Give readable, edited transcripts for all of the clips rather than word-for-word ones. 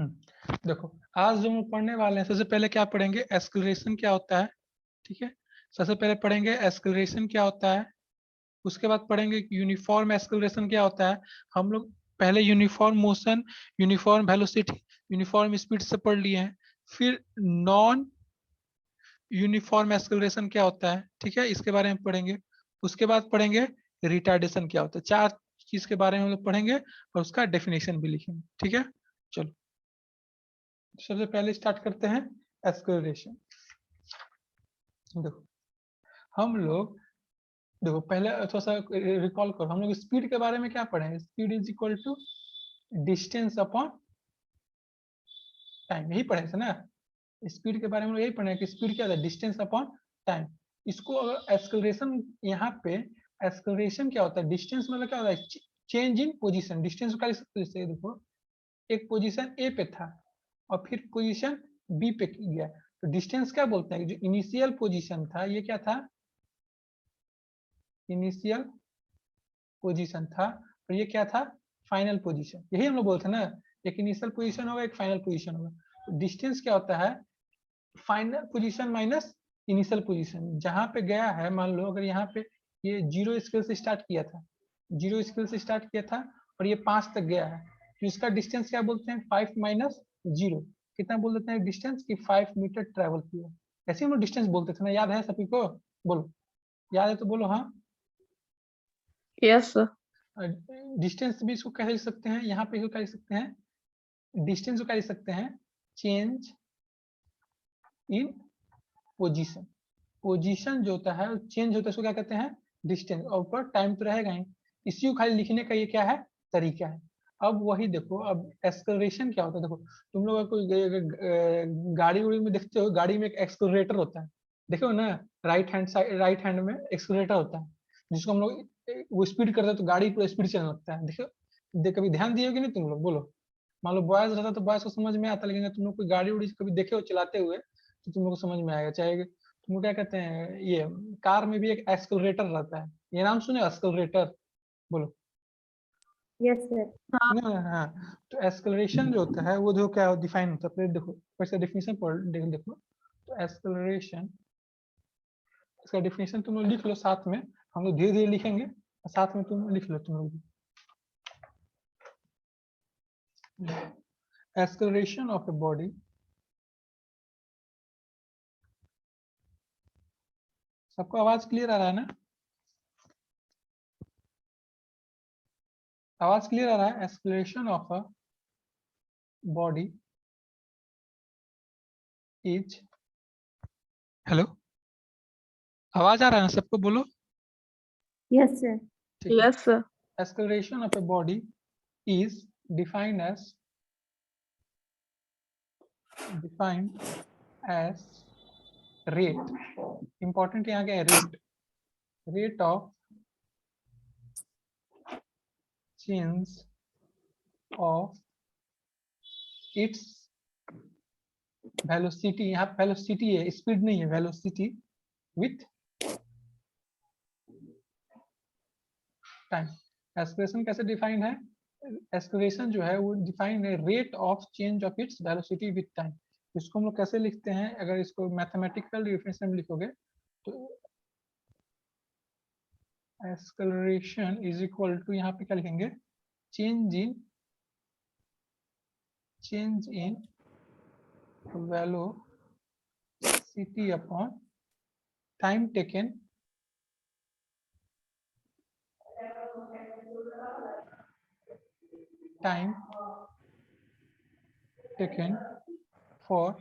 देखो आज जो हम पढ़ने वाले हैं, सबसे पहले क्या पढ़ेंगे, एक्सेलरेशन क्या होता है। ठीक है, सबसे पहले पढ़ेंगे एक्सेलरेशन क्या होता है, उसके बाद पढ़ेंगे यूनिफॉर्म एक्सेलरेशन क्या होता है। हम लोग पहले uniform motion, uniform velocity, uniform speed से पढ़ लिए हैं। फिर नॉन यूनिफॉर्म एक्सेलरेशन क्या होता है, ठीक है, इसके बारे में पढ़ेंगे। उसके बाद पढ़ेंगे रिटार्डेशन क्या होता है। 4 चीज के बारे में हम लोग पढ़ेंगे और उसका डेफिनेशन भी लिखेंगे। ठीक है, चलो सबसे पहले स्टार्ट करते हैं एक्सेलरेशन। देखो हम लोग, देखो पहले थोड़ा सा रिकॉल करो, हम लोग स्पीड के बारे में क्या पढ़े, speed is equal to distance upon time, यही पढ़े थे ना। स्पीड के बारे में यही पढ़े कि स्पीड क्या होता है, डिस्टेंस अपॉन टाइम। इसको अगर एक्सेलरेशन, यहाँ पे एक्सेलरेशन क्या होता है, डिस्टेंस मतलब क्या होता है, चेंज इन पोजीशन। डिस्टेंस का जैसे देखो एक पोजीशन ए पे था और फिर पोजीशन बी पे गया, तो डिस्टेंस क्या बोलते हैं, जो इनिशियल पोजीशन था ये क्या था, इनिशियल पोजीशन था, और ये क्या था, फाइनल पोजीशन। यही हम लोग बोलते हैं ना, एक इनिशियल पोजीशन होगा एक फाइनल पोजीशन होगा। तो डिस्टेंस क्या होता है, final position minus initial position. जहां पे गया है, मान लो अगर यहाँ पे ये 0 स्केल से स्टार्ट किया था, 0 स्केल से स्टार्ट किया था और ये 5 तक गया है, तो इसका डिस्टेंस क्या बोलते हैं, 5 माइनस 0। कितना बोल देते हैं डिस्टेंस की, 5 मीटर ट्रेवल किया। ऐसे हम लोग डिस्टेंस बोलते थे ना, याद है सभी को, बोलो याद है तो बोलो हाँ। Yes sir. डिस्टेंस भी इसको कह लिख सकते हैं, यहाँ पे इसको कह लिख सकते हैं, डिस्टेंस को कह लिख सकते हैं चेंज इन पोजीशन। पोजीशन जो होता है चेंज होता है उसको क्या कहते हैं, डिस्टेंस। और ऊपर टाइम तो रहेगा ही, इसी को खाली लिखने का ये क्या है, तरीका है। अब वही देखो, अब एक्सेलरेशन क्या होता है, देखो तुम लोग कोई गाड़ी उड़ी में देखते हो, गाड़ी में एक एक्सेलरेटर होता है, देखो ना, right hand side, right hand में एक्सेलरेटर होता है, जिसको हम लोग वो स्पीड करते हैं तो गाड़ी पूरा स्पीड चलने लगता है। देखो कभी ध्यान दिए कि नहीं तुम लोग, बोलो। मान लो बॉयज रहता तो बॉयज को समझ में आता, लेकिन तुम लोग कोई गाड़ी उड़ी कभी देखे हो चलाते हुए तो तुम लोग को समझ में आएगा। चाहे तुम क्या कहते हैं, ये कार में भी एक एक्सेलरेटर रहता है, ये नाम सुने एक्सेलरेटर, बोलो। Yes sir. हाँ हाँ, तो एक्सेलरेशन जो होता है वो जो क्या डिफाइन होता है, पहले देखो वैसे डेफिनेशन पढ़ देखो। तो एक्सेलरेशन, इसका डेफिनेशन तुम लोग लिख लो साथ में, हम लोग धीरे धीरे लिखेंगे, साथ में तुम लिख लो तुम लोग। एक्सेलरेशन ऑफ ए बॉडी, सबको आवाज क्लियर आ रहा है ना, आवाज क्लियर आ रहा है। Acceleration of a body is, hello आवाज आ रहा है ना सबको, बोलो। Yes sir. ठीक है, yes sir. acceleration of a body is defined as rate, important यहाँ क्या है, rate of change of its velocity, यहाँ velocity है, speed नहीं है, velocity with time। acceleration कैसे डिफाइन है, acceleration जो है वो डिफाइन है rate of change of its velocity with time. इसको हम लोग कैसे लिखते हैं, अगर इसको मैथमेटिकल डिफिनेशन में लिखोगे तो एक्सेलरेशन इज इक्वल टू, यहाँ पे क्या लिखेंगे, change in velocity upon time taken for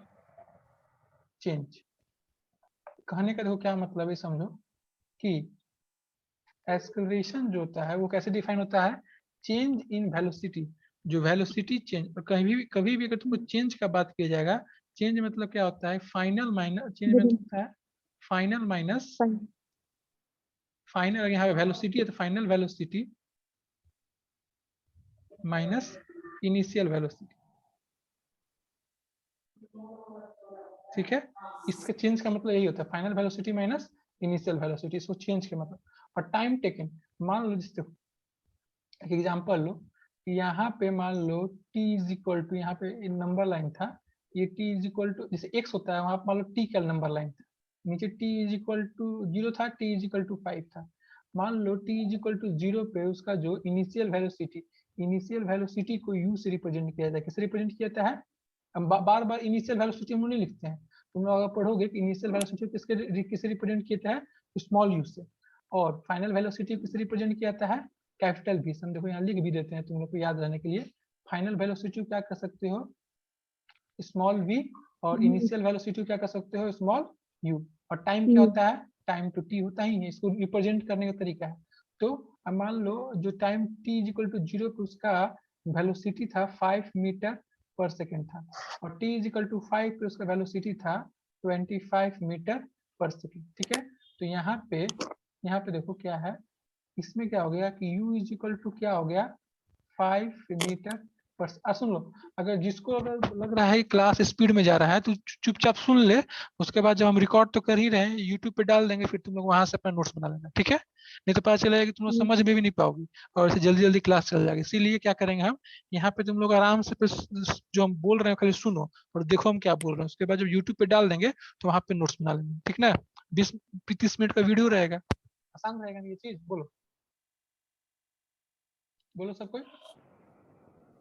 change. कहने का देखो क्या मतलब है, समझो कि एक्सेलरेशन जो होता है वो कैसे डिफाइन होता है, चेंज इन वेलोसिटी, जो वेलोसिटी चेंज, और कभी भी अगर तुमको चेंज का बात किया जाएगा, चेंज मतलब क्या होता है, फाइनल माइनस, चेंज मतलब होता है फाइनल माइनस फाइनल, यहाँ पे वेलोसिटी है तो final velocity minus initial velocity. ठीक है, इसका चेंज का मतलब यही होता है, final velocity minus initial velocity, इसको चेंज के मतलब। और टाइम टेकन, मान लो जैसे एक एग्जांपल लो, यहाँ पे मान लो t इज इक्वल टू, यहाँ पे नंबर लाइन था, ये t इज इक्वल टू जैसे x होता है, वहां मान लो t का नंबर लाइन था, नीचे t इज इक्वल टू 0 था, t इज इक्वल टू 5 था। मान लो t इज इक्वल टू 0 पे उसका जो इनिशियल वेलोसिटी को u से रिप्रेजेंट किया जाता है। किससे रिप्रेजेंट किया जाता है? हम बार बार इनिशियल वेलोसिटी हम नहीं लिखते हैं, तुम लोग अगर पढ़ोगे कि इनिशियल वेलोसिटी किससे रिप्रेजेंट किया जाता है? स्मॉल u से। और फाइनल वेलोसिटी किससे रिप्रेजेंट किया जाता है? कैपिटल V से। हम देखो यहाँ लिख भी देते हैं तुम लोग को याद रहने के लिए। फाइनल वेलोसिटी क्या कर सकते हो? स्मॉल v, और इनिशियल वेलोसिटी क्या कर सकते हो? Small u। और टाइम क्या होता है? टाइम तो t होता ही है, इसको रिप्रेजेंट करने का तरीका है। तो अब मान लो जो time t is equal to 0 पे उसका वेलोसिटी था 5 मीटर पर सेकेंड था, और t इज इक्वल टू 5 पे उसका वेलोसिटी था 25 मीटर पर सेकेंड। ठीक है, तो यहाँ पे देखो क्या है, इसमें क्या हो गया कि u इज इक्वल टू क्या हो गया? 5 मीटर पर। सुन लो, अगर जिसको अगर लग रहा है क्लास स्पीड में जा रहा है तो चुपचाप सुन ले, उसके बाद जब हम रिकॉर्ड तो कर ही रहे हैं, यूट्यूब पे डाल देंगे, फिर तुम लोग वहां से अपना नोट्स बना लेना, ठीक है? नहीं तो पता चलेगा कि तुम लोग समझ में भी नहीं पाओगी और ऐसे जल्दी जल्दी क्लास चल जाएगी। इसीलिए क्या करेंगे हम, यहाँ पे तुम लोग आराम से जो हम बोल रहे हैं खाली सुनो और देखो हम क्या बोल रहे हैं, उसके बाद जब यूट्यूब पे डाल देंगे तो वहां पे नोट्स बना लेंगे, ठीक ना? 20-30 मिनट का वीडियो रहेगा, आसान रहेगा ये चीज। बोलो बोलो सब कोई।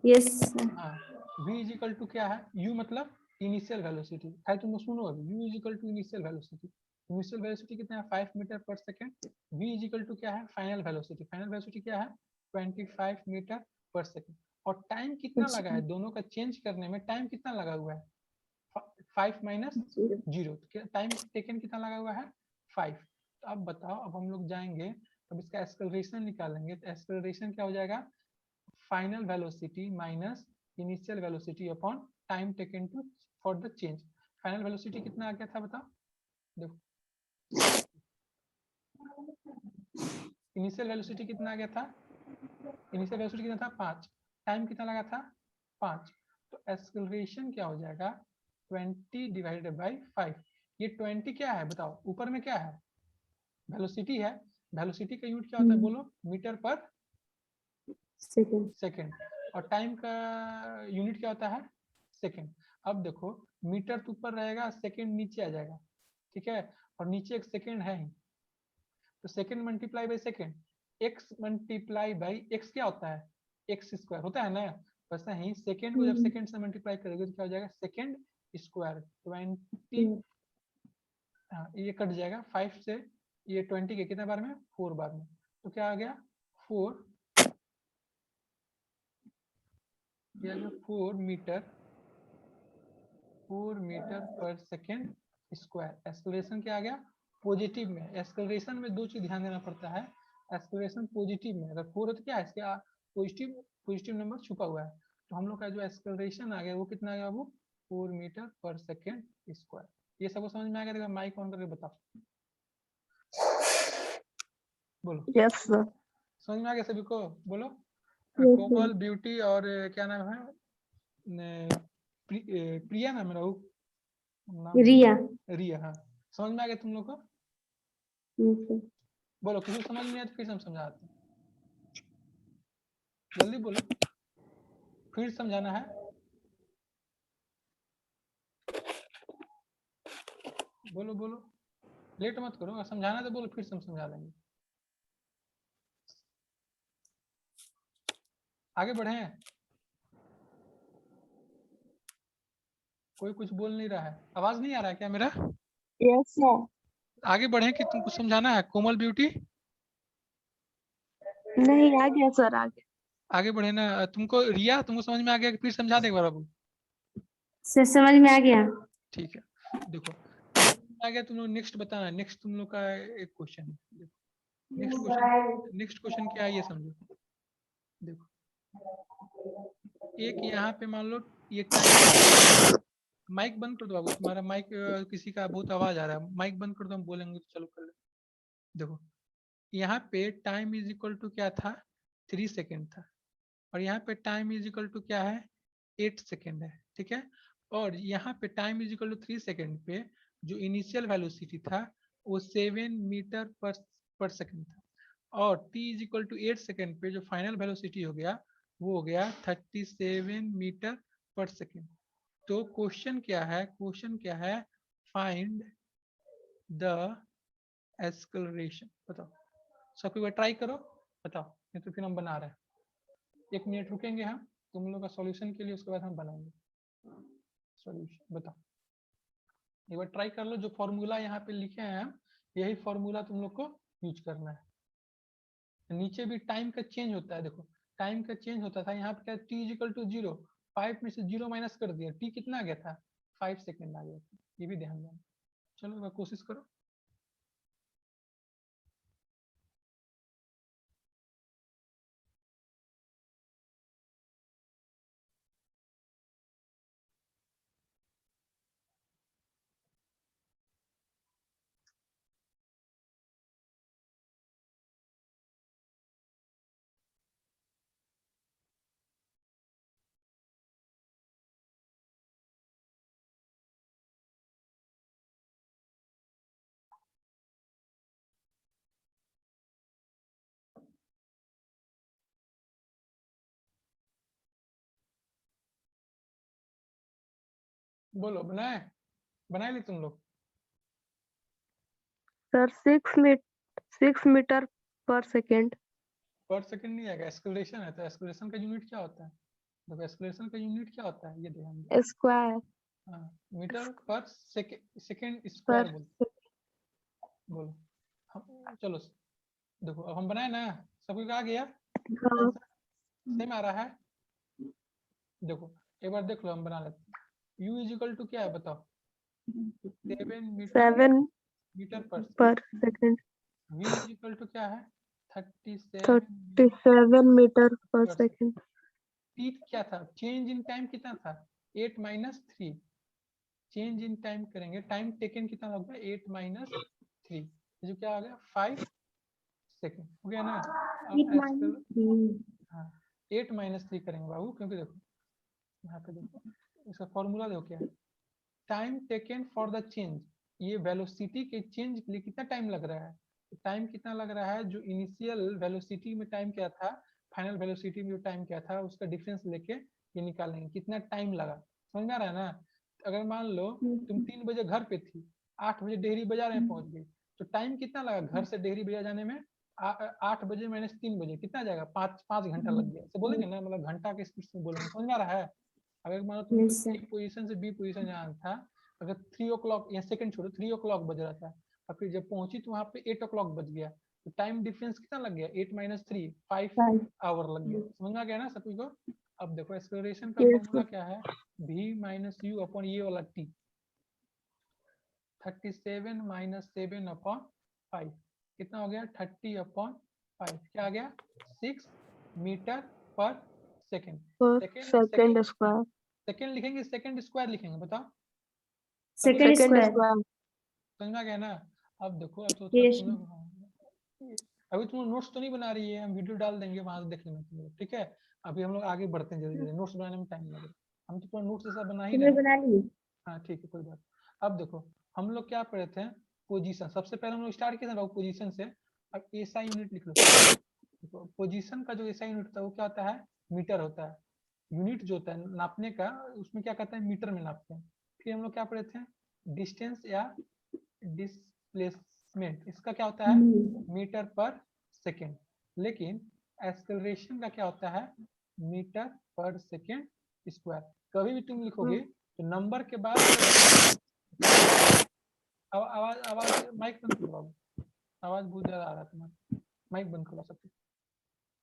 यस हाँ, v इज इक्वल टू क्या है? u मतलब इनिशियल वेलोसिटी। खाली तुम लोग सुनो अभी, u is equal to initial velocity. Initial velocity कितना है? 5 मीटर पर second. v is equal to क्या है? Final velocity. फाइनल वेलोसिटी क्या है? 25 मीटर पर सेकेंड। और टाइम कितना लगा है दोनों का चेंज करने में? टाइम कितना लगा हुआ है? 5 माइनस 0, टाइम टेकन कितना लगा हुआ है? 5। तो अब बताओ, अब हम लोग जाएंगे, अब इसका एक्सेलरेशन निकालेंगे, तो एक्सेलरेशन क्या हो जाएगा? Final velocity minus initial velocity upon time taken to for the change. Final velocity कितना आ गया था बताओ? देखो, इनिशियल वेलोसिटी कितना आ गया था? इनिशियल वेलोसिटी कितना था? 5। टाइम कितना लगा था? 5। तो एक्सेलरेशन क्या हो जाएगा? 20 डिवाइडेड बाई 5। ये 20 क्या है बताओ? ऊपर में क्या है? वेलोसिटी है। वेलोसिटी का यूनिट क्या होता है बोलो? मीटर पर सेकेंड। और टाइम का यूनिट क्या होता है? सेकेंड। अब देखो, मीटर तो ऊपर रहेगा, सेकेंड नीचे आ जाएगा, ठीक है? और नीचे एक सेकेंड है ही, तो second multiply by second, x multiply by x क्या होता है? एक्स स्क्वायर होता है ना? वैसे ही सेकेंड को जब सेकेंड से मल्टीप्लाई करोगे तो क्या हो जाएगा? Second square 20। ये कट जाएगा 5 से, ये 20 के कितने बार में? 4 बार में। तो क्या आ गया? 4 मीटर 4 मीटर पर सेकेंड स्क्वायर। एक्सेलरेशन क्या आ गया? पॉजिटिव में। एक्सेलरेशन में दो चीज ध्यान देना पड़ता है। एक्सेलरेशन पॉजिटिव में, अगर 4 है तो क्या है? इसके पॉजिटिव नंबर छुपा हुआ है। तो हम लोग का जो एक्सेलरेशन आ गया वो कितना आ गया? वो 4 मीटर पर सेकेंड स्क्वायर। ये सबको समझ में आ गया? माइक ऑन करके बताओ, बोलो। यस सर समझ में आ गया सभी को? बोलो। कोमल, ब्यूटी और क्या नाम है? प्रिया नाम है, नाम रिया रिया। हाँ, समझ में आ गया तुम लोग को? बोलो, किसी को समझ नहीं आया तो फिर से हम समझाते हैं, जल्दी बोलो, फिर समझाना है। बोलो बोलो, लेट मत करो, अगर समझाना तो बोलो, फिर से हम समझा देंगे। आगे बढ़े? कोई कुछ बोल नहीं रहा है, आवाज नहीं आ रहा है क्या मेरा? यस सर आगे बढ़े कि तुमको समझाना है? कोमल, ब्यूटी, नहीं आ गया सर आगे बढ़े ना? तुमको रिया, तुमको समझ में आ गया कि फिर समझा देगा बाबू? सर समझ में आ गया ठीक है, देखो, आ गया तुम लोग नेक्स्ट बताना। नेक्स्ट तुम लोग का एक क्वेश्चन है, नेक्स्ट क्वेश्चन क्या है ये समझो। देखो, एक यहाँ पे मान लो ये टाइम, माइक बंद कर दो बाबू, तुम्हारा माइक किसी का बहुत आवाज आ रहा है, माइक बंद कर दो, हम बोलेंगे तो चलो कर ले। देखो, यहाँ पे टाइम इज इक्वल टू क्या था? 3 सेकेंड था, और यहाँ पे टाइम इज इक्वल टू क्या है? 8 सेकेंड है, ठीक है? और यहाँ पे time is equal to 3 second पे जो इनिशियल वेलोसिटी था वो 7 मीटर पर सेकेंड था, और t is equal to 8 second पे जो फाइनल वेलोसिटी हो गया वो हो गया 37 मीटर पर सेकेंड। तो क्वेश्चन क्या है, क्वेश्चन क्या है, फाइंड द एक्सेलरेशन। बताओ, सब एक बार ट्राई करो, बताओ, नहीं तो फिर हम बना रहे हैं। 1 मिनट रुकेंगे हम तुम लोग का सॉल्यूशन के लिए, उसके बाद हम बनाएंगे सॉल्यूशन। बताओ, एक बार ट्राई कर लो, जो फॉर्मूला यहाँ पे लिखे हैं हम, यही फॉर्मूला तुम लोग को यूज करना है। नीचे भी टाइम का चेंज होता है, देखो टाइम का चेंज होता था, यहाँ पे क्या t इक्वल टू 0, 5 में से 0 माइनस कर दिया, t कितना आ गया था, 5 सेकेंड आ गया था, ये भी ध्यान देना। चलो एक बार कोशिश करो। बोलो, बनाए, बनाए ली तुम लोग? सर 6 मीटर पर सेकेंड। पर सेकंड नहीं आएगा, एक्सेलरेशन है, तो एक्सेलरेशन का यूनिट क्या होता है? देखो एक्सेलरेशन का यूनिट क्या होता है, ये ध्यान दो। स्क्वायर हाँ, मीटर पर सेकंड स्क्वायर पर बोलो। हम चलो, देखो अब हम बनाए ना, सबको आ गया हाँ आंसर, सेम आ रहा है। देखो एक बार देख लो, हम बना लेते हैं। u इज इक्वल टू क्या है बताओ, 7 मीटर 7 मीटर पर पर second. v is equal to क्या है, 37 37 मीटर पर पर सेकेंड। t क्या था, चेंज इन टाइम कितना था, 8 माइनस 3, चेंज इन टाइम करेंगे, टाइम टेकन कितना होगा, 8 माइनस 3, जो क्या आ गया 5 सेकेंड हो गया ना। अब एक्सेल, हाँ 8 माइनस 3 करेंगे बाबू, क्योंकि देखो यहाँ पे देखो इसका फॉर्मूला देखो क्या है, time taken for the change, ये वेलोसिटी के चेंज के लिए कितना टाइम लग रहा है, टाइम कितना लग रहा है, जो इनिशियल वेलोसिटी में टाइम क्या था, फाइनल वेलोसिटी में जो टाइम क्या था, उसका डिफरेंस लेके ये निकालेंगे कितना टाइम लगा, समझ में आ रहा है ना। अगर मान लो तुम 3 बजे घर पे थी, 8 बजे डेहरी बाजार में पहुंच गई, तो टाइम कितना लगा घर से डेहरी बाजार जाने में, 8 बजे माइनस 3 बजे कितना जाएगा, 5 घंटा लग गया, ऐसे बोलेंगे ना, मतलब घंटा के स्पीड से बोलेंगे, समझ में आ रहा है। अगर मानो तुमको ए पोजीशन से बी पोजीशन जाना था, अगर 3 ओ क्लॉक या सेकंड छोड़ो 3 ओ क्लॉक बज रहा था, और फिर जब पहुंची तो वहां पे 8 ओ क्लॉक बज गया, तो टाइम डिफरेंस कितना लग गया, 8 माइनस 3, 5 आवर लग गया, समझ में आ गया ना सभी को। अब देखो एक्सेलरेशन का फॉर्मूला क्या है, v माइनस यू अपॉन ये वाला t, 37 माइनस 7 अपॉन 5 कितना हो गया, 30 अपॉन 5, क्या आ गया 6 मीटर पर सेकेंड। पर सेकेंड सेकेंड स्क्वायर। सेकेंड लिखेंगे, सेकेंड स्क्वायर लिखेंगे, बताओ सेकेंड स्क्वायर। समझ में आ गया ना। अब देखो, अब तो यस तुम लोग, अभी तुम लोग नोट्स तो नहीं बना रही है, हम वीडियो डाल देंगे, वहां से देख लेना तुम लोग, ठीक है। अभी हम लोग आगे बढ़ते हैं, जल्दी जल्दी नोट्स बनाने में टाइम लगेगा, हम तो पूरा नोट्स जैसा बना ही रहे हैं। बना ली। हाँ ठीक है, कोई बात। अब देखो हम लोग क्या पढ़े थे, पोजीशन, सबसे पहले हम लोग स्टार्ट किया था पोजीशन से। अब एसआई यूनिट लिख लो, देखो पोजीशन का जो एसआई यूनिट था वो क्या होता है, मीटर होता है, यूनिट जो होता है नापने का, उसमें क्या कहते हैं, मीटर में नापते हैं। फिर हम लोग क्या पढ़े थे, डिस्टेंस या डिस्प्लेसमेंट, इसका क्या होता है, मीटर पर सेकेंड। लेकिन एक्सेलरेशन का क्या होता है, मीटर पर सेकेंड स्क्वायर। कभी भी तुम लिखोगे तो नंबर के बाद आवाज आवाज माइक बंद करो बाबू, आवाज बहुत ज्यादा आ रहा है तुम्हारा, माइक बंद करो सबके।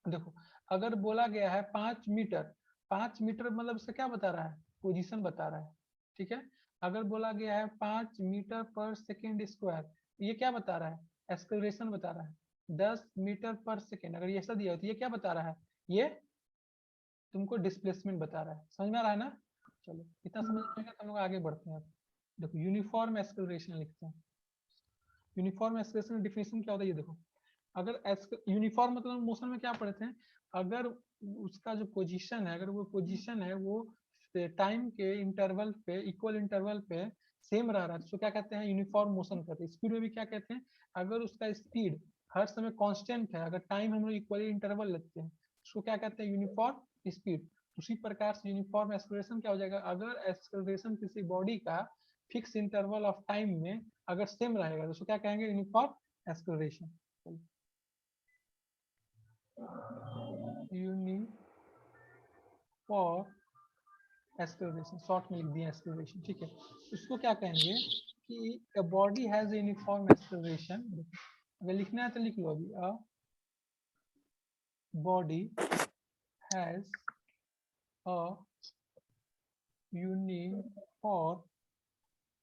देखो अगर बोला गया है 5 मीटर, 5 मीटर मतलब इसका क्या बता रहा है, पोजीशन बता रहा है, ठीक है। अगर बोला गया है 5 मीटर पर सेकेंड स्क्वायर, ये क्या बता रहा है, एक्सेलरेशन बता रहा है। 10 मीटर पर सेकेंड अगर ये ऐसा दिया हो तो ये क्या बता रहा है, ये तुमको डिस्प्लेसमेंट बता रहा है, समझ में आ रहा है ना। चलो इतना समझ में आएगा तो हम लोग आगे बढ़ते हैं। देखो यूनिफॉर्म एक्सेलरेशन लिखते हैं, यूनिफॉर्म एक्सेलरेशन डिफिनेशन क्या होता है, ये देखो। अगर यूनिफॉर्म मतलब मोशन में क्या पढ़े थे, अगर उसका जो पोजीशन है, अगर वो पोजीशन है वो टाइम के इंटरवल पे, इक्वल इंटरवल पे सेम रह रहा है, तो क्या कहते हैं, यूनिफॉर्म मोशन कहते हैं। स्पीड में भी क्या कहते हैं, अगर उसका स्पीड हर समय कांस्टेंट है, अगर टाइम हम लोग इक्वली इंटरवल लेते हैं, उसको क्या कहते हैं, यूनिफॉर्म स्पीड। उसी प्रकार से यूनिफॉर्म एक्सेलरेशन क्या हो जाएगा, अगर एक्सेलरेशन किसी बॉडी का फिक्स इंटरवल ऑफ टाइम में अगर सेम रहेगा तो उसको क्या कहेंगे, uniform acceleration. Uniform acceleration, short में लिख दिया एक्सेलरेशन, ठीक है। उसको क्या कहेंगे कि a body has a uniform acceleration, अगर लिखना है तो लिख लो अभी, a body has a uniform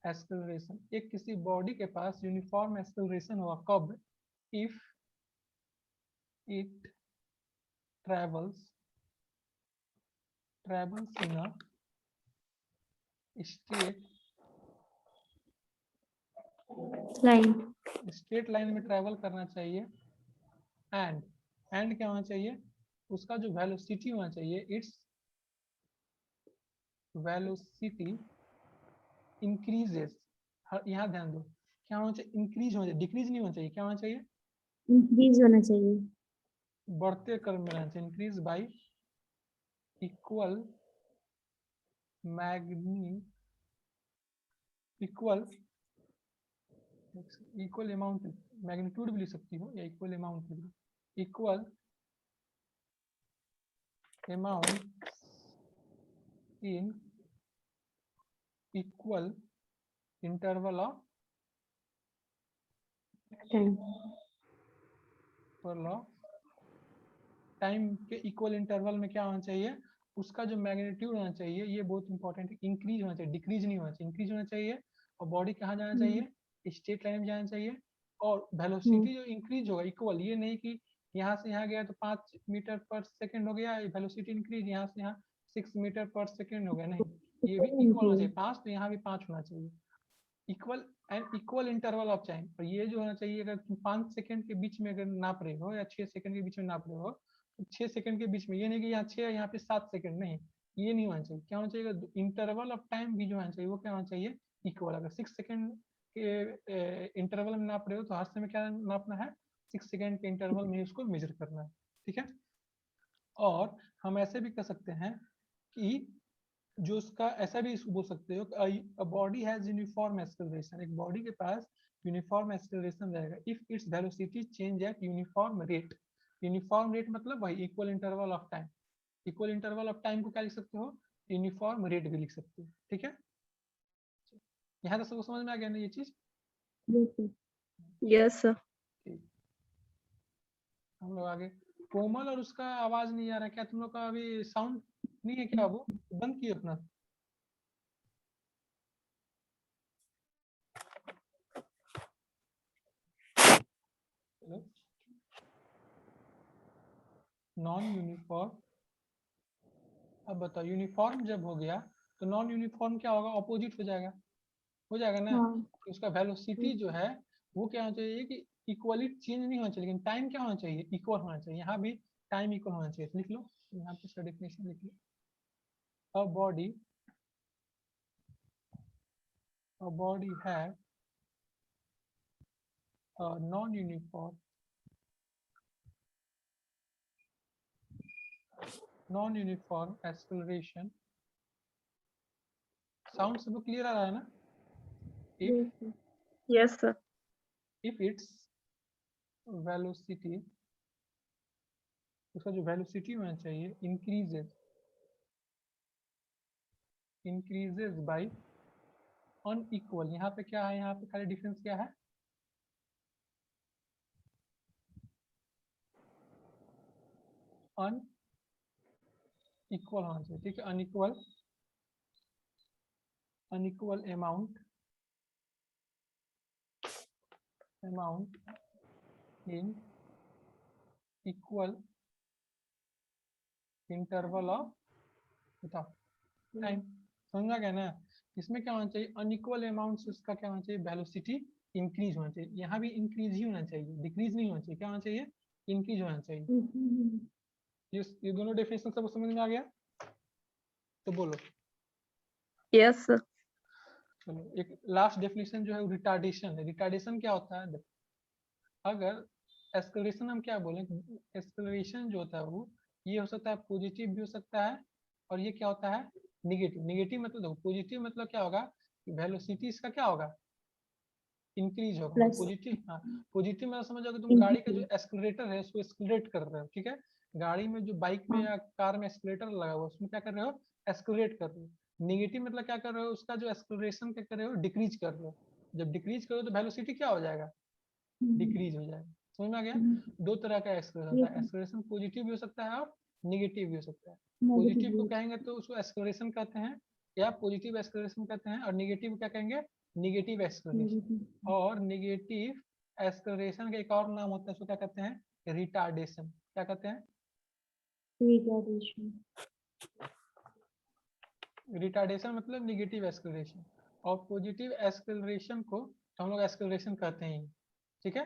acceleration, एक किसी बॉडी के पास यूनिफॉर्म एक्सेलरेशन होगा कब, if it travels in a straight line में ट्रेवल करना चाहिए, एंड क्या होना चाहिए, उसका जो वेलोसिटी होना चाहिए, इट्स वेलोसिटी इंक्रीजेस, यहाँ ध्यान दो, क्या होना चाहिए, इंक्रीज होना चाहिए, डिक्रीज नहीं होना चाहिए, क्या होना चाहिए, इंक्रीज होना चाहिए, बढ़ते क्रम में रहना चाहिए, increase by equal equal amount, magnitude भी लिख सकती हो या equal amount, equal amount in equal interval of time के इक्वल इंटरवल में क्या होना चाहिए, उसका जो मैग्नीट्यूड होना चाहिए, ये बहुत इंपॉर्टेंट है, इंक्रीज होना चाहिए, डिक्रीज नहीं होना चाहिए, इंक्रीज होना चाहिए। और बॉडी कहाँ जाना चाहिए, स्ट्रेट लाइन में जाना चाहिए। और वेलोसिटी जो इंक्रीज होगा इक्वल, ये नहीं कि यहाँ से यहाँ गया तो 5 मीटर पर सेकेंड हो गया, वेलोसिटी इंक्रीज, यहाँ से यहाँ 6 मीटर पर सेकेंड हो गया, नहीं, ये भी इक्वल होना चाहिए, 5 तो यहाँ भी 5 होना चाहिए, equal and equal interval of time. और ये जो होना चाहिए, अगर तुम 5 सेकंड के बीच में अगर नाप रहे हो या 6 सेकंड के बीच में नाप रहे हो, तो 6 सेकंड के बीच में, ये नहीं कि यहाँ 6 यहाँ पे 7 सेकंड, नहीं, ये नहीं होना चाहिए। क्या होना चाहिए, इंटरवल ऑफ टाइम भी जो होना चाहिए वो क्या होना चाहिए, इक्वल। अगर 6 सेकंड के इंटरवल में नाप रहे हो तो हर समय क्या नापना है, 6 सेकंड के इंटरवल में उसको मेजर करना है, ठीक है। और हम ऐसे भी कर सकते हैं कि जो उसका ऐसा भी इसको बोल सकते हो, a body has uniform acceleration, एक बॉडी के पास यूनिफॉर्म एक्सेलरेशन रहेगा if its velocity change at uniform rate. Uniform rate मतलब वही equal interval of time, equal interval of time को क्या लिख सकते हो, यूनिफॉर्म रेट भी लिख सकते हो, ठीक है। यहाँ तक सबको समझ में आ गया ना ये चीज, यस सर। हम लोग आगे, कोमल और उसका आवाज नहीं आ रहा, क्या तुम लोग का अभी साउंड नहीं है क्या, वो बंद किए अपना, नॉन यूनिफॉर्म। अब बताओ, यूनिफॉर्म जब हो गया तो नॉन यूनिफॉर्म क्या होगा, ऑपोजिट हो जाएगा ना। तो उसका वेलोसिटी जो है वो क्या होना चाहिए कि इक्वली चेंज नहीं होना चाहिए, लेकिन टाइम क्या होना चाहिए, इक्वल होना चाहिए। यहाँ भी टाइम इक्वल होना चाहिए, लिख लो यहाँ पे इसका डेफिनेशन लिख लो, अ बॉडी है नॉन यूनिफॉर्म एक्सेलरेशन। साउंड सब क्लियर आ रहा है ना, yes sir. if its velocity, उसका जो वेलोसिटी होना चाहिए इंक्रीजेस बाय अनइक्वल, यहाँ पे क्या है, यहाँ पे खाली डिफरेंस क्या है, अनइक्वल होना चाहिए, ठीक है। Unequal amount in equal interval of, बताओ टाइम, समझ में आ गया ना। इसमें क्या होना चाहिए, अनइक्वल अमाउंट से उसका क्या होना चाहिए, वेलोसिटी इंक्रीज होना चाहिए, यहाँ भी इंक्रीज ही होना चाहिए, डिक्रीज नहीं होना चाहिए, क्या होना चाहिए, इंक्रीज होना चाहिए। ये दोनों डेफिनेशन सब समझ में आ गया, तो बोलो यस सर। चलो एक लास्ट डेफिनेशन जो है रिटार्डेशन है। रिटार्डेशन क्या होता है, देखो, अगर एक्सेलरेशन हम क्या बोले, एक्सेलरेशन जो होता है वो ये हो सकता है पॉजिटिव भी हो सकता है, और ये क्या होता है निगेटिव। निगेटिव मतलब देखो, पॉजिटिव मतलब क्या होगा कि वेलोसिटी इसका क्या होगा इंक्रीज होगा। प्लस पॉजिटिव, हाँ पॉजिटिव मतलब समझो कि तुम गाड़ी का जो एक्सीलरेटर है उसको एक्सीलरेट कर रहे हो, ठीक है। गाड़ी में जो बाइक में या कार में एक्सीलरेटर लगा हुआ उसमें क्या कर रहे हो एक्सीलरेट कर रहे हो। निगेटिव मतलब क्या कर रहे हो उसका जो एक्सीलरेशन क्या कर रहे हो डिक्रीज कर रहे हो। जब डिक्रीज करो तो वेलोसिटी क्या हो जाएगा डिक्रीज हो जाएगा। समझ में आ गया। दो तरह का एक्सीलरेशन होता है, एक्सीलरेशन पॉजिटिव भी हो सकता है और निगेटिव भी हो सकता है। पॉजिटिव को कहेंगे तो उसको एक्सीलरेशन कहते हैं या पॉजिटिव एक्सीलरेशन कहते हैं, और निगेटिव क्या कहेंगे निगेटिव एक्सीलरेशन। और निगेटिव एक्सीलरेशन का एक और नाम होता है उसको क्या कहते हैं रिटार्डेशन। क्या कहते हैं रिटार्डेशन मतलब निगेटिव एक्सीलरेशन। और पॉजिटिव एक्सीलरेशन को हम लोग एक्सीलरेशन कहते हैं, ठीक है।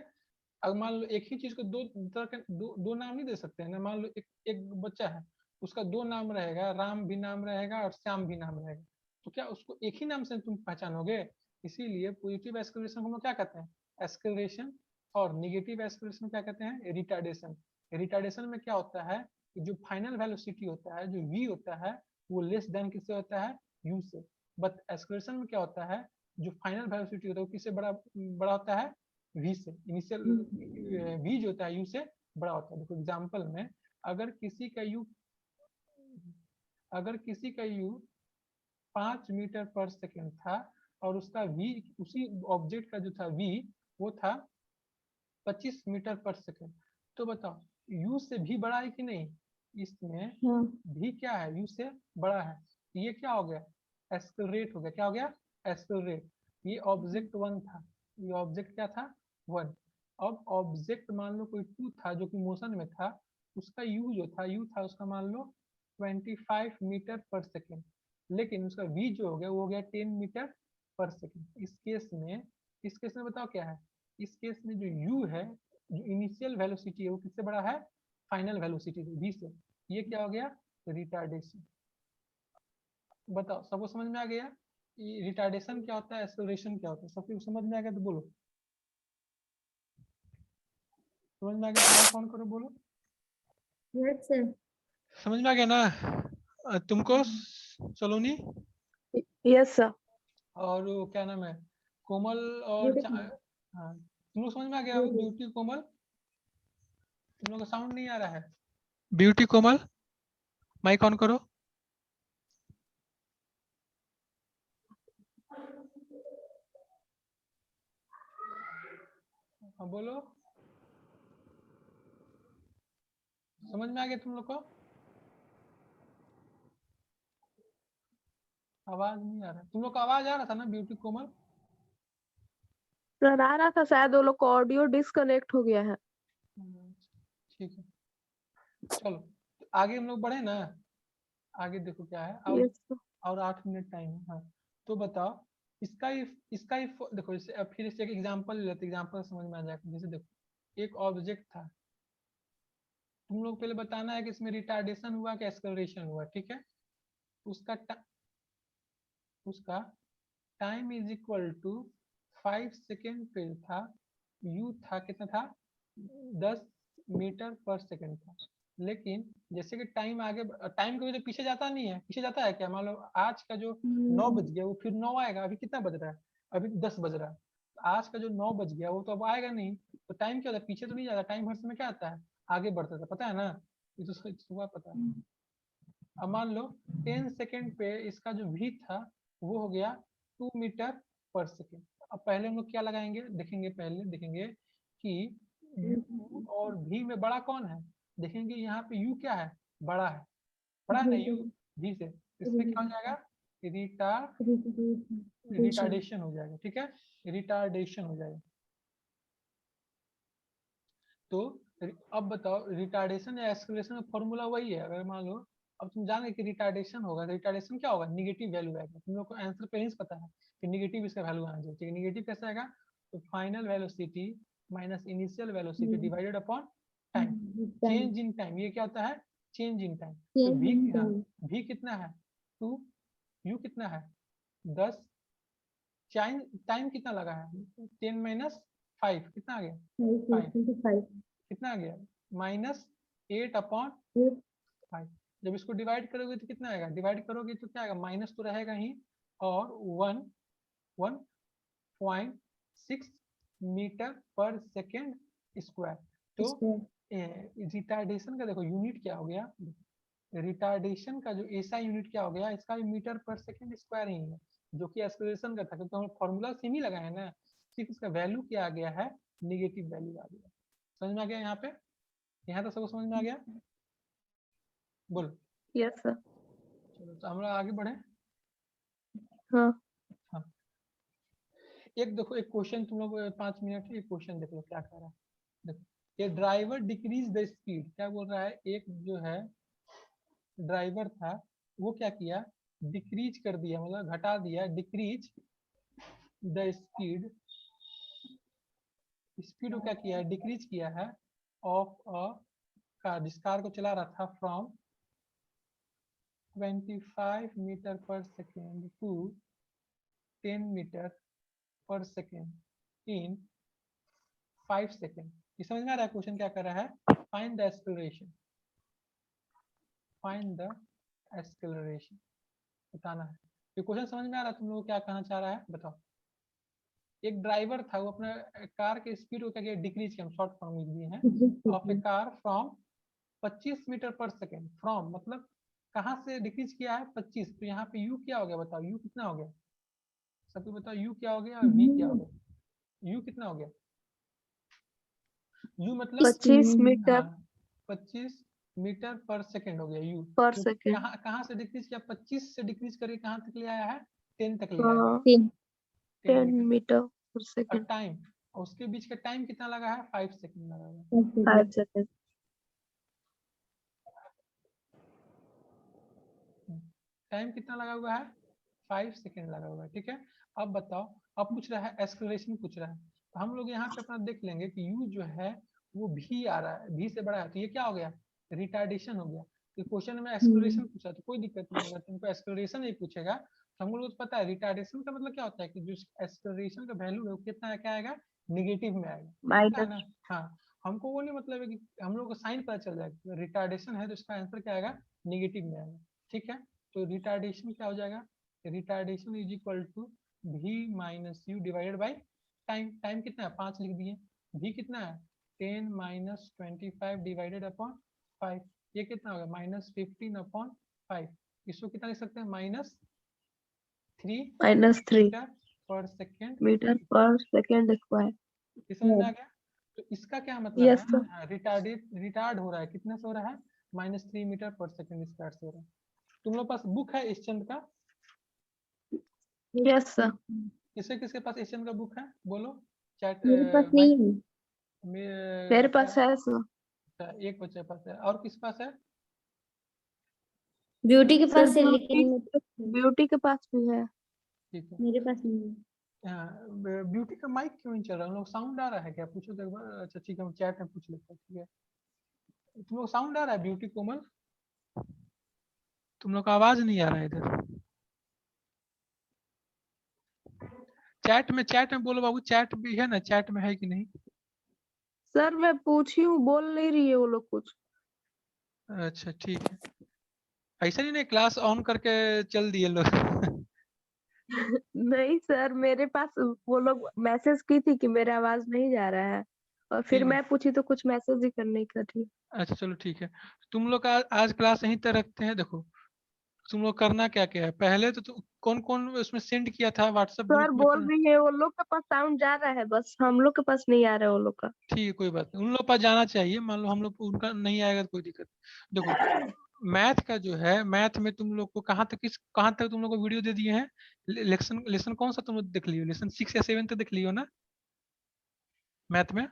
अगर मान लो एक ही चीज को दो तरह के दो नाम नहीं दे सकते हैं ना। मान लो एक बच्चा है उसका दो नाम रहेगा, राम भी नाम रहेगा और श्याम भी नाम रहेगा, तो क्या उसको एक ही नाम से तुम पहचानोगे। इसीलिए पॉजिटिव एक्सीलरेशन को हम लोग क्या कहते हैं एक्सीलरेशन, और निगेटिव एक्सीलरेशन क्या कहते हैं रिटार्डेशन। रिटार्डेशन में क्या होता है कि जो फाइनल वेलोसिटी होता है जो v होता है वो लेस देन किससे होता है u से। बट एक्सीलरेशन में क्या होता है जो फाइनल वेलोसिटी होता है वो किससे बड़ा बड़ा होता है v से। इनिशियल v जो होता है u से बड़ा होता है। देखो एग्जांपल में अगर किसी का u 5 मीटर पर सेकेंड था और उसका v उसी ऑब्जेक्ट का जो था v वो था 25 मीटर पर सेकेंड, तो बताओ u से भी बड़ा है कि नहीं। इसमें भी क्या है u से बड़ा है, ये क्या हो गया एक्सेलरेट हो गया। क्या हो गया एक्सेलरेट। ये ऑब्जेक्ट 1 था, ये ऑब्जेक्ट क्या था 1। अब ऑब्जेक्ट मान लो कोई 2 था जो कि मोशन में था, उसका u जो था u था उसका मान लो 25 मीटर पर सेकेंड, लेकिन उसका v जो हो गया वो हो गया 10 मीटर पर सेकेंड। इस केस में बताओ क्या है, इस केस में जो u है जो इनिशियल वेलोसिटी है वो किससे बड़ा है फाइनल वेलोसिटी से v से। ये क्या हो गया रिटार्डेशन। बताओ सबको समझ में आ गया रिटार्डेशन क्या होता है एक्सेलरेशन क्या होता है। सबको समझ में आ गया तो बोलो, समझ में आ गया तो फोन करो बोलो। समझ में आ गया ना तुमको सलोनी यस सर। और वो क्या नाम है कोमल और हाँ तुम लोग समझ में आ गया ब्यूटी कोमल। तुम लोग का साउंड नहीं आ रहा है। ब्यूटी कोमल माइक ऑन करो। हाँ बोलो समझ में आ गया तुम लोग को। आवाज नहीं आ रहा तुम लोग को आवाज आ रहा था ना ब्यूटी कोमल। सर आ रहा था, शायद वो लोग का ऑडियो डिस्कनेक्ट हो गया है। ठीक है चलो तो आगे हम लोग बढ़े ना। आगे देखो क्या है यस सर। और 8 मिनट टाइम है। हाँ तो बताओ इसका if देखो जैसे अब फिर से एक एग्जांपल ले लेते एग्जांपल समझ में आ जाएगा। जैसे देखो एक ऑब्जेक्ट था, तुम लोग पहले बताना है कि इसमें रिटार्डेशन हुआ कि एक्सेलरेशन हुआ, ठीक है। उसका time is equal to 5 second पे था, यू था कितना था 10 मीटर पर सेकेंड था। लेकिन जैसे कि टाइम आगे टाइम कभी तो पीछे जाता नहीं है, पीछे जाता है क्या। मान लो आज का जो 9 बज गया वो फिर 9 आएगा। अभी कितना बज रहा है अभी 10 बज रहा है। आज का जो 9 बज गया वो तो अब आएगा नहीं, तो टाइम क्या होता है पीछे तो नहीं जाता। टाइम हर समय क्या आता है आगे बढ़ता था, पता है ना। ये तो सुबह पता है। अब मान लो 10 सेकेंड पे इसका जो v था वो हो गया 2 मीटर पर सेकेंड। अब पहले हम लोग क्या लगाएंगे देखेंगे, पहले देखेंगे कि u और v में बड़ा कौन है। देखेंगे यहाँ पे u क्या है बड़ा है, बड़ा है ना u v से। इसमें क्या हो जाएगा रिटार्डेशन हो जाएगा, ठीक है रिटार्डेशन हो जाएगा। तो अब बताओ रिटार्डेशन या एक्सेलरेशन का फॉर्मूला वही है। अगर मान लो अब तुम जान गए कि रिटार्डेशन होगा तो रिटार्डेशन क्या होगा निगेटिव वैल्यू आएगा। तुम लोग को आंसर पहले से पता है कि निगेटिव इसका वैल्यू आना चाहिए, ठीक है। निगेटिव कैसा आएगा तो final velocity minus initial velocity divided upon time, change in time. ये क्या होता है चेंज इन टाइम। तो v कितना है 2, u कितना है 10, टाइम कितना लगा है 10 माइनस 5 कितना आ गया 5 कितना आ गया -8 अपॉन 5। जब इसको डिवाइड करोगे तो कितना आएगा, डिवाइड करोगे तो क्या आएगा, माइनस तो रहेगा ही, और 1.6 मीटर पर सेकेंड स्क्वायर। तो रिटार्डेशन का देखो यूनिट क्या हो गया, रिटार्डेशन का जो एसआई यूनिट क्या हो गया, इसका मीटर पर सेकेंड स्क्वायर ही है, जो कि एक्सेलरेशन का था, क्योंकि हम फॉर्मूला सेम ही लगाए ना, सिर्फ इसका वैल्यू क्या आ गया है, नेगेटिव वैल्यू आ गया। समझ में आ गया यहाँ पे, यहाँ तो सबको समझ में आ गया, बोलो। Yes sir. चलो तो हम लोग आगे बढ़े। हाँ हाँ, एक देखो, एक क्वेश्चन तुम लोग 5 मिनट एक क्वेश्चन देख लो क्या कह रहा है। देखो, ये ड्राइवर डिक्रीज द स्पीड, क्या बोल रहा है, एक जो है ड्राइवर था वो क्या किया, डिक्रीज कर दिया, मतलब घटा दिया, डिक्रीज द स्पीड, स्पीड को क्या किया है, डिक्रीज किया है, ऑफ अ कार, जिस कार को चला रहा था, फ्रॉम 25 मीटर पर सेकेंड टू 10 मीटर पर सेकेंड इन 5 सेकेंड। ये समझ में आ रहा है क्वेश्चन क्या कर रहा है, find the acceleration, find the acceleration बताना है। ये क्वेश्चन समझ में आ रहा है तुम लोग क्या कहना चाह रहा है, बताओ। एक ड्राइवर था, वो अपना कार के स्पीड को क्या किया, डिक्रीज किया, हम शॉर्ट फॉर्म लिख दिए हैं, of a car from 25 meter पर सेकेंड, फ्रॉम मतलब कहाँ से डिक्रीज किया है, 25, तो यहाँ पे यू क्या हो गया, बताओ यू कितना हो गया, सबको बताओ यू क्या हो गया और वी क्या हो गया, यू कितना हो गया, यू मतलब 25 मीटर हाँ 25 मीटर पर सेकेंड हो गया यू, पर जो सेकेंड। कहाँ कहाँ से डिक्रीज किया, 25 से डिक्रीज करके कहाँ तक ले आया है, 10 तक ले आया है, हाँ 10 10 10 मीटर। मीटर पर और सेकेंड, टाइम, उसके बीच का टाइम कितना लगा है, 5 सेकेंड लगा है। 5 सेकेंड। टाइम कितना लगा हुआ है, 5 सेकेंड लगा हुआ है, ठीक है। अब बताओ, अब पूछ रहा है एक्सेलरेशन पूछ रहा है, तो हम लोग यहाँ पे अपना देख लेंगे कि u जो है वो v आ रहा है, v से बड़ा है, तो ये क्या हो गया, रिटार्डेशन हो गया। तो क्वेश्चन में एक्सेलरेशन पूछा तो कोई दिक्कत नहीं होगा, तुमको एक्सेलरेशन नहीं पूछेगा तो हम लोग को पता है रिटार्डेशन का मतलब क्या होता है, कि जो एक्सेलरेशन का वैल्यू है वो कितना क्या आएगा, निगेटिव में आएगा, पता है माइनस। ना। हाँ, हमको वो नहीं मतलब है कि हम लोग को साइन पता चल जाएगा, रिटार्डेशन है तो इसका आंसर क्या आएगा, निगेटिव में आएगा, ठीक है। तो रिटार्डेशन क्या हो जाएगा, retardation is equal to v minus U divided by time, time कितना है 5 लिख दिए, v कितना है 10 माइनस 25 डिवाइडेड अपॉन 5, ये कितना होगा माइनस 15 अपॉन 5, इसको कितना लिख सकते हैं, माइनस 3 -3 मीटर पर सेकेंड, मीटर पर सेकेंड स्क्वायर। ये समझ में आ गया। तो इसका क्या मतलब यस सर। है, रिटार्ड हो रहा है, कितने से हो रहा है, -3 मीटर पर सेकेंड स्क्वायर से हो रहा है। तुम लोग पास बुक है इस चंद का, यस सर। किसके किसके पास एशियन का बुक है, बोलो चैट मेरे पास नहीं है। मेरे पास है सर। एक बच्चे के पास है, और किस पास है, ब्यूटी के सर पास है लेकिन ब्यूटी के पास भी है। ठीक है। मेरे पास नहीं है। ब्यूटी का माइक क्यों नहीं चल रहा है, हम लोग साउंड आ रहा है क्या, पूछो तो एक बार। अच्छा ठीक है, हम चैट में पूछ लेते हैं, ठीक है। तुम लोग साउंड आ रहा है ब्यूटी कोमल, तुम लोग का आवाज नहीं आ रहा है इधर, चैट में बोलो बाबू, चैट भी है ना, चैट में है कि नहीं। सर मैं पूछी हूँ, बोल नहीं रही है वो लोग कुछ। अच्छा ठीक है, ऐसा नहीं, नहीं क्लास ऑन करके चल दिए लोग नहीं सर, मेरे पास वो लोग मैसेज की थी कि मेरा आवाज नहीं जा रहा है, और फिर ठीक है, मैं पूछी तो कुछ मैसेज ही करने का थी। अच्छा चलो ठीक है। तुम लोग का आज क्लास यहीं तक रखते हैं। देखो तुम लोग करना क्या क्या है, पहले तो कौन कौन उसमें सेंड किया था व्हाट्सएप सर ग्रुप में, बोल रही है वो लोग के पास साउंड जा रहा है, बस हम लोग के पास नहीं आ रहा है वो लोग का। ठीक है कोई बात नहीं, उन लोग पास जाना चाहिए, मान लो हम लोग उनका नहीं आएगा तो कोई दिक्कत नहीं। देखो मैथ का जो है, मैथ में तुम लोग को कहाँ तक तुम लोग को वीडियो दे दिए हैं, लेसन लेसन कौन सा तुम लोग देख लियो, लेसन 6 या 7 तक देख लियो ना मैथ में,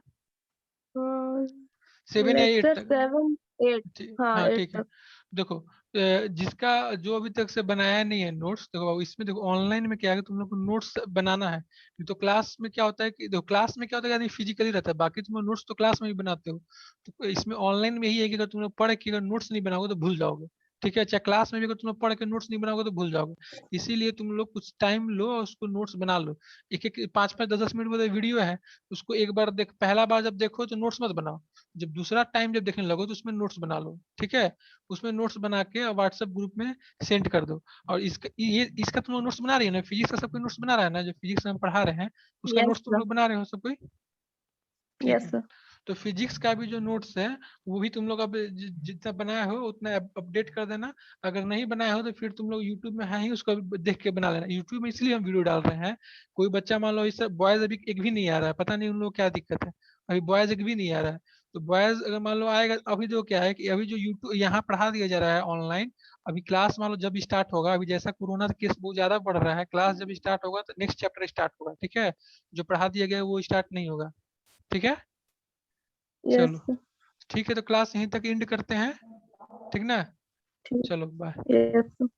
7 या 8 लेक्चर तक, 7 8। हाँ हाँ 8 ठीक है। तक। देखो जिसका जो अभी तक से बनाया नहीं है नोट्स, देखो बाबू इसमें देखो ऑनलाइन में क्या है कि तुम लोग को नोट्स बनाना है। नहीं तो क्लास में क्या होता है कि देखो क्लास में क्या होता है कि फिजिकली रहता है, बाकी तुम नोट्स तो क्लास में ही बनाते हो, तो इसमें ऑनलाइन में ही है कि अगर तुम लोग पढ़ के अगर नोट्स नहीं बनाओगे तो भूल जाओगे, ठीक है। चाहे क्लास में भी अगर तुम लोग पढ़ के नोट्स नहीं बनाओगे तो भूल जाओगे, इसीलिए तुम लोग कुछ टाइम लो और उसको नोट्स बना लो। एक एक 5-5 10-10 मिनट का वीडियो है, उसको एक बार देख, पहला बार जब देखो तो नोट्स मत बनाओ, जब दूसरा टाइम जब देखने लगो तो उसमें नोट्स बना लो, ठीक है। उसमें नोट्स बना के व्हाट्सएप ग्रुप में सेंड कर दो। और इसका तुम लोग नोट्स बना रही है ना, फिजिक्स का सब कोई नोट्स बना रहा है ना, जो फिजिक्स में हम पढ़ा रहे हैं उसका यस नोट्स तुम सर। लोग बना रहे हो सब कोई? ठीक यस है। सर। तो फिजिक्स का भी जो नोट्स है वो भी तुम लोग अब जितना बनाए हो उतना अपडेट कर देना। अगर नहीं बनाए हो तो फिर तुम लोग यूट्यूब में है ही, उसको भी देख के बना लेना। यूट्यूब में इसलिए हम वीडियो डाल रहे हैं, कोई बच्चा मान लो, इस बॉयज अभी एक भी नहीं आ रहा है, पता नहीं उन लोग क्या दिक्कत है, अभी बॉयज एक भी नहीं आ रहा है। तो बॉयज अगर मान लो आएगा, अभी जो क्या है कि अभी जो यूट्यूब यहाँ पढ़ा दिया जा रहा है ऑनलाइन, अभी क्लास मान लो जब स्टार्ट होगा, अभी जैसा कोरोना केस बहुत ज्यादा बढ़ रहा है, क्लास जब स्टार्ट होगा तो नेक्स्ट चैप्टर स्टार्ट होगा, ठीक है। जो पढ़ा दिया गया है वो स्टार्ट नहीं होगा, ठीक है। यस चलो सर। ठीक है, तो क्लास यहीं तक एंड करते हैं, ठीक ना। ठीक। चलो बाय। Yes sir.